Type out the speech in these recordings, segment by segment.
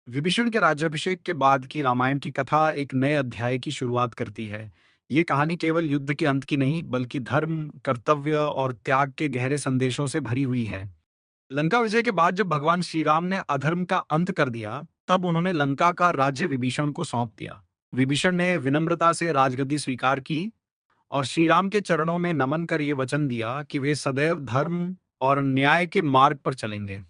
विभीषण के राज्याभिषेक के बाद की रामायण की कथा एक नए अध्याय की शुरुआत करती है। ये कहानी केवल युद्ध के अंत की नहीं, बल्कि धर्म, कर्तव्य और त्याग के गहरे संदेशों से भरी हुई है। लंका विजय के बाद जब भगवान श्री राम ने अधर्म का अंत कर दिया, तब उन्होंने लंका का राज्य विभीषण को सौंप दिया। विभीषण ने विनम्रता से राजगद्दी स्वीकार की और श्री राम के चरणों में नमन कर ये वचन दिया कि वे सदैव धर्म और न्याय के मार्ग पर चलेंगे।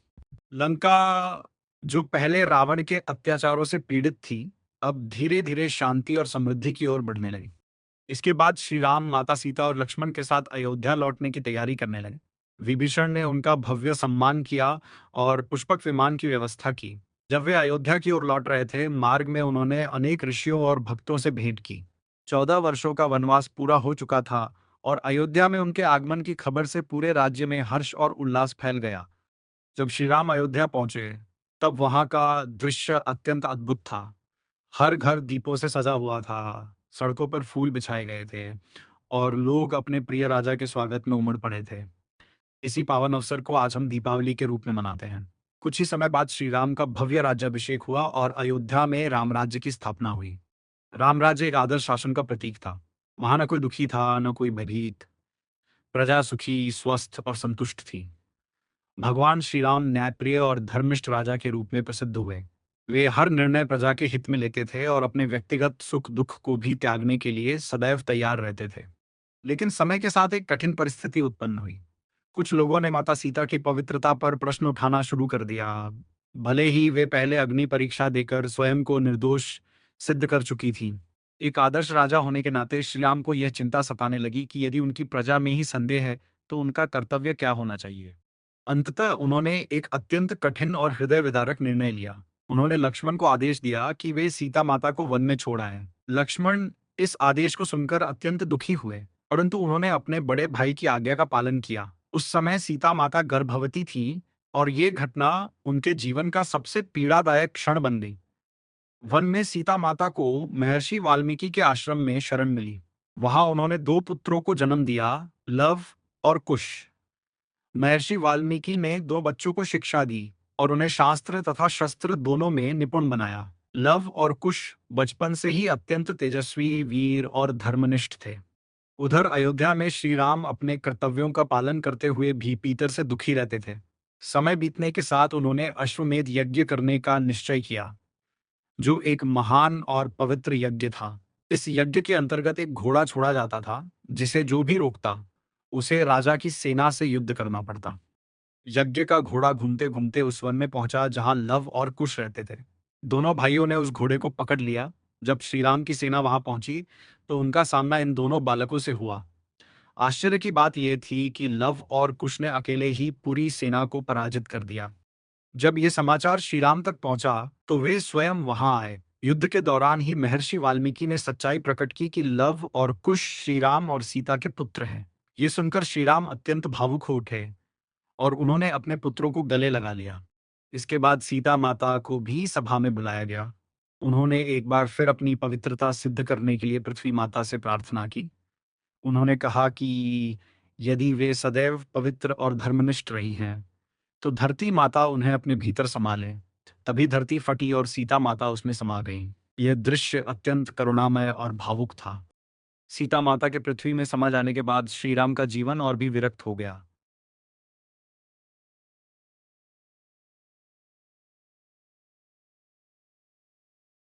लंका, जो पहले रावण के अत्याचारों से पीड़ित थी, अब धीरे-धीरे शांति और समृद्धि की ओर बढ़ने लगी। इसके बाद श्री राम, माता सीता और लक्ष्मण के साथ अयोध्या लौटने की तैयारी करने लगे। विभीषण ने उनका भव्य सम्मान किया और पुष्पक विमान की व्यवस्था की। जब वे अयोध्या की ओर लौट रहे थे, मार्ग में उन्होंने अनेक ऋषियों और भक्तों से भेंट की। 14 वर्षों का वनवास पूरा हो चुका था और अयोध्या में उनके आगमन की खबर से पूरे राज्य में हर्ष और उल्लास फैल गया। जब श्री राम अयोध्या पहुंचे, तब वहां का दृश्य अत्यंत अद्भुत था। हर घर दीपों से सजा हुआ था, सड़कों पर फूल बिछाए गए थे और लोग अपने प्रिय राजा के स्वागत में उमड़ पड़े थे। इसी पावन अवसर को आज हम दीपावली के रूप में मनाते हैं। कुछ ही समय बाद श्री राम का भव्य राज्याभिषेक हुआ और अयोध्या में राम राज्य की स्थापना हुई। राम राज्य एक आदर्श शासन का प्रतीक था। वहां न कोई दुखी था, न कोई भयभीत। प्रजा सुखी, स्वस्थ और संतुष्ट थी। भगवान श्री राम न्यायप्रिय और धर्मिष्ठ राजा के रूप में प्रसिद्ध हुए। वे हर निर्णय प्रजा के हित में लेते थे और अपने व्यक्तिगत सुख दुख को भी त्यागने के लिए सदैव तैयार रहते थे। लेकिन समय के साथ एक कठिन परिस्थिति उत्पन्न हुई। कुछ लोगों ने माता सीता की पवित्रता पर प्रश्न उठाना शुरू कर दिया, भले ही वे पहले अग्नि परीक्षा देकर स्वयं को निर्दोष सिद्ध कर चुकी थी। एक आदर्श राजा होने के नाते श्री राम को यह चिंता सताने लगी कि यदि उनकी प्रजा में ही संदेह है, तो उनका कर्तव्य क्या होना चाहिए। अंततः उन्होंने एक अत्यंत कठिन और हृदय विदारक निर्णय लिया। उन्होंने लक्ष्मण को आदेश दिया कि वे सीता माता को वन में छोड़ आएं। लक्ष्मण इस आदेश को सुनकर अत्यंत दुखी हुए, परंतु उन्होंने अपने बड़े भाई की आज्ञा का पालन किया। उस समय सीता माता गर्भवती थी और ये घटना उनके जीवन का सबसे पीड़ादायक क्षण बन गई। वन में सीता माता को महर्षि वाल्मीकि के आश्रम में शरण मिली। वहां उन्होंने दो पुत्रों को जन्म दिया, लव और कुश। महर्षि वाल्मीकि ने दो बच्चों को शिक्षा दी और उन्हें शास्त्र तथा शस्त्र दोनों में निपुण बनाया। लव और कुश बचपन से ही अत्यंत तेजस्वी, वीर और धर्मनिष्ठ थे। उधर अयोध्या में श्री राम अपने कर्तव्यों का पालन करते हुए भी पीतर से दुखी रहते थे। समय बीतने के साथ उन्होंने अश्वमेध यज्ञ करने का निश्चय किया, जो एक महान और पवित्र यज्ञ था। इस यज्ञ के अंतर्गत एक घोड़ा छोड़ा जाता था, जिसे जो भी रोकता, उसे राजा की सेना से युद्ध करना पड़ता। यज्ञ का घोड़ा घूमते घूमते उस वन में पहुंचा जहां लव और कुश रहते थे। दोनों भाइयों ने उस घोड़े को पकड़ लिया। जब श्री राम की सेना वहां पहुंची, तो उनका सामना इन दोनों बालकों से हुआ। आश्चर्य की बात यह थी कि लव और कुश ने अकेले ही पूरी सेना को पराजित कर दिया। जब ये समाचार श्री राम तक पहुंचा, तो वे स्वयं वहां आए। युद्ध के दौरान ही महर्षि वाल्मीकि ने सच्चाई प्रकट की कि लव और कुश श्री राम और सीता के पुत्र हैं। ये सुनकर श्री राम अत्यंत भावुक हो उठे और उन्होंने अपने पुत्रों को गले लगा लिया। इसके बाद सीता माता को भी सभा में बुलाया गया। उन्होंने एक बार फिर अपनी पवित्रता सिद्ध करने के लिए पृथ्वी माता से प्रार्थना की। उन्होंने कहा कि यदि वे सदैव पवित्र और धर्मनिष्ठ रही हैं, तो धरती माता उन्हें अपने भीतर समा ले। तभी धरती फटी और सीता माता उसमें समा गई। यह दृश्य अत्यंत करुणामय और भावुक था। सीता माता के पृथ्वी में समा जाने के बाद श्री राम का जीवन और भी विरक्त हो गया।